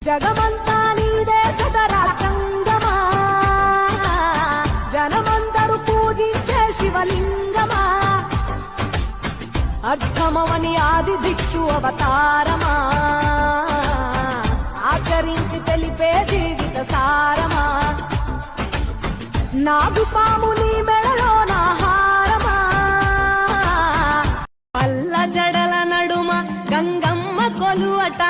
జగమంతా నీదే సదరా చంగమా, జనమందరూ పూజించే శివలింగమా, అర్థమవని ఆది భిక్షు అవతారమా, ఆచరించి తెలిపే జీవిత సారమా, నాగుపాము నీ మెడలో నా హారమా, పల్ల జడల నడుమ గంగమ్మ కొలువట